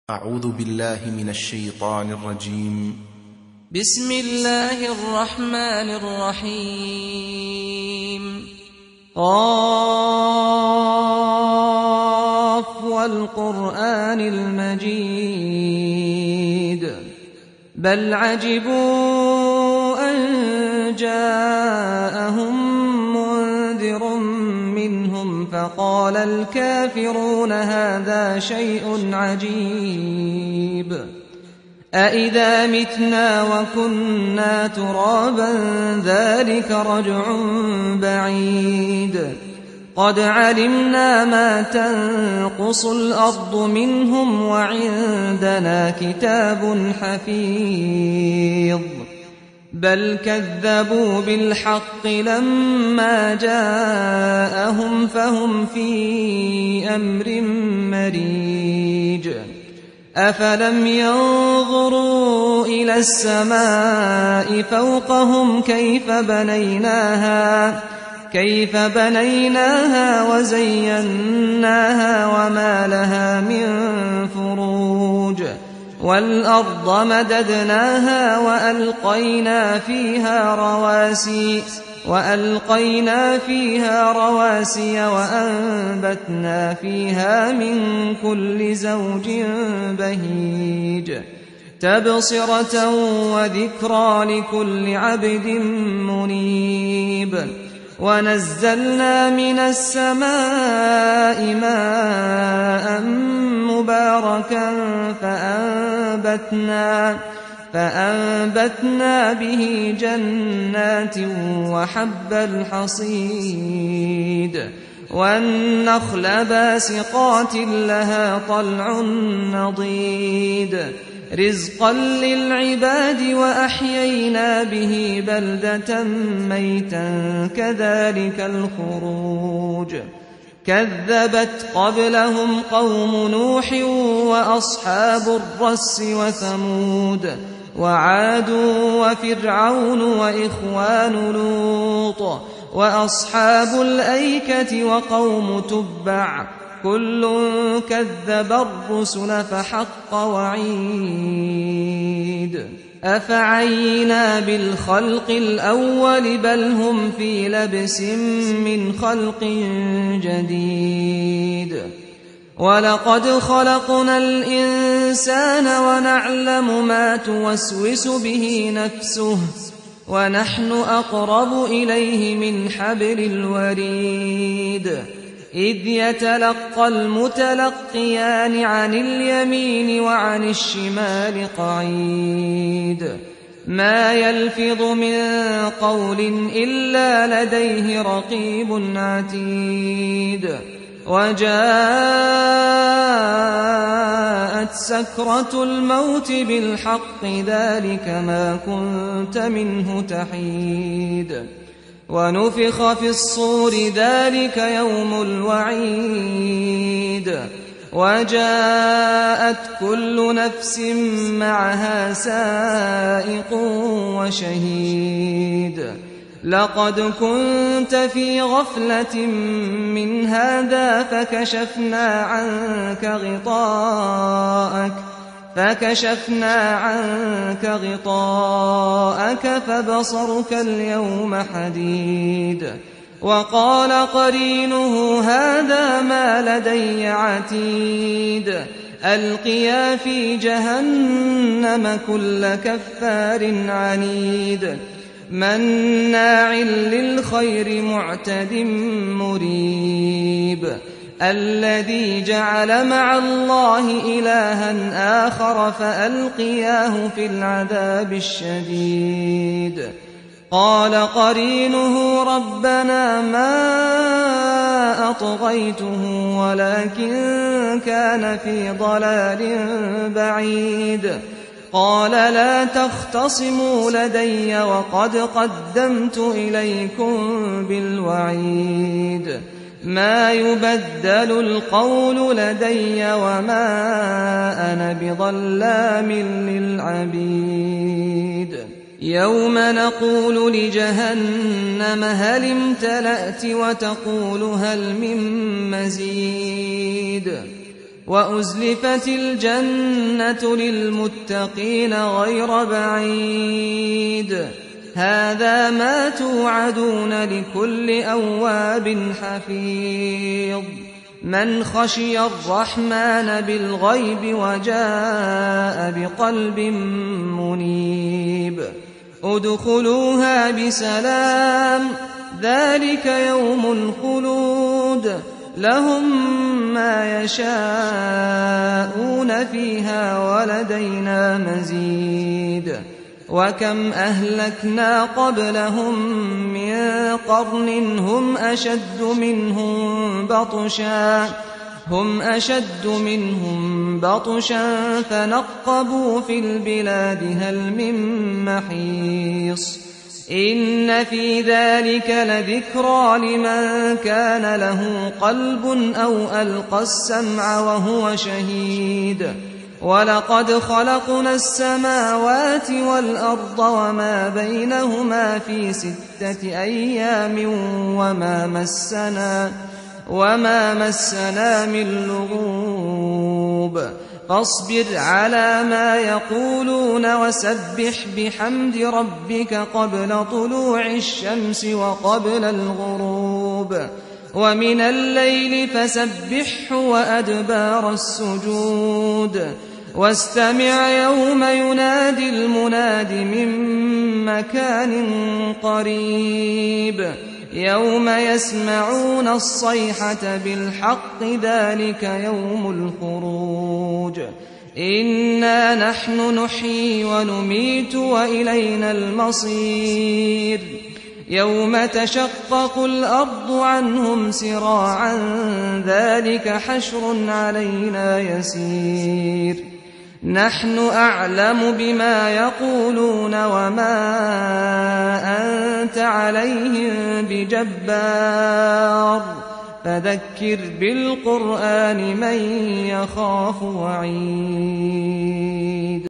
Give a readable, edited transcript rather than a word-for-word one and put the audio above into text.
أعوذ بالله من الشيطان الرجيم. بسم الله الرحمن الرحيم. قاف والقرآن المجيد بل عجبوا أن جاءهم منذر منهم فقال الكافرون هذا شيء عجيب أإذا متنا وكنا ترابا ذلك رجع بعيد قد علمنا ما تنقص الأرض منهم وعندنا كتاب حفيظ بل كذبوا بالحق لما جاءهم فهم في أمر مريج أفلم ينظروا إلى السماء فوقهم كيف بنيناها وزيناها وما لها من فروج والأرض مددناها وألقينا فيها رواسي وأنبتنا فيها من كل زوج بهيج تبصرة وذكرى لكل عبد منيب ونزلنا من السماء ماء مباركا فأنبتنا به جنات وحب الحصيد والنخل باسقات لها طلع نضيد رزقا للعباد وأحيينا به بلدة ميتا كذلك الخروج كذبت قبلهم قوم نوح وأصحاب الرس وثمود وعاد وفرعون وإخوان لوط وأصحاب الأيكة وقوم تبع كل كذب الرسل فحق وعيد أفعينا بالخلق الأول بل هم في لبس من خلق جديد ولقد خلقنا الإنسان ونعلم ما توسوس به نفسه ونحن أقرب إليه من حبل الوريد إذ يتلقى المتلقيان عن اليمين وعن الشمال قعيد ما يلفظ من قول إلا لديه رقيب عتيد وجاءت سكرة الموت بالحق ذلك ما كنت منه تحيد ونفخ في الصور ذلك يوم الوعيد وجاءت كل نفس معها سائق وشهيد لقد كنت في غفلة من هذا فكشفنا عنك غطاءك فبصرك اليوم حديد وقال قرينه هذا ما لدي عتيد ألقيا في جهنم كل كفار عنيد مناع للخير معتد مريب الذي جعل مع الله إلها آخر فألقياه في العذاب الشديد قال قرينه ربنا ما أطغيته ولكن كان في ضلال بعيد قال لا تختصموا لدي وقد قدمت إليكم بالوعيد ما يبدل القول لدي وما أنا بظلام للعبيد يوم نقول لجهنم هل امتلأت وتقول هل من مزيد وأزلفت الجنة للمتقين غير بعيد هذا ما توعدون لكل أواب حفيظ من خشي الرحمن بالغيب وجاء بقلب منيب ادخلوها بسلام ذلك يوم الخلود لهم ما يشاءون فيها ولدينا مزيد وكم أهلكنا قبلهم من قرن هم أشد منهم بطشا فنقبوا في البلاد هل من محيص إن في ذلك لذكرى لمن كان له قلب أو ألقى السمع وهو شهيد ولقد خلقنا السماوات والأرض وما بينهما في 6 أيام وما مسنا من لغوب فاصبر على ما يقولون وسبح بحمد ربك قبل طلوع الشمس وقبل الغروب ومن الليل فسبحه وأدبار السجود واستمع يوم ينادي المناد من مكان قريب يوم يسمعون الصيحة بالحق ذلك يوم الخروج إنا نحن نحيي ونميت وإلينا المصير يوم تشقق الأرض عنهم سراعا ذلك حشر علينا يسير نحن أعلم بما يقولون وما أنت عليهم بجبار فذكر بالقرآن من يخاف وعيد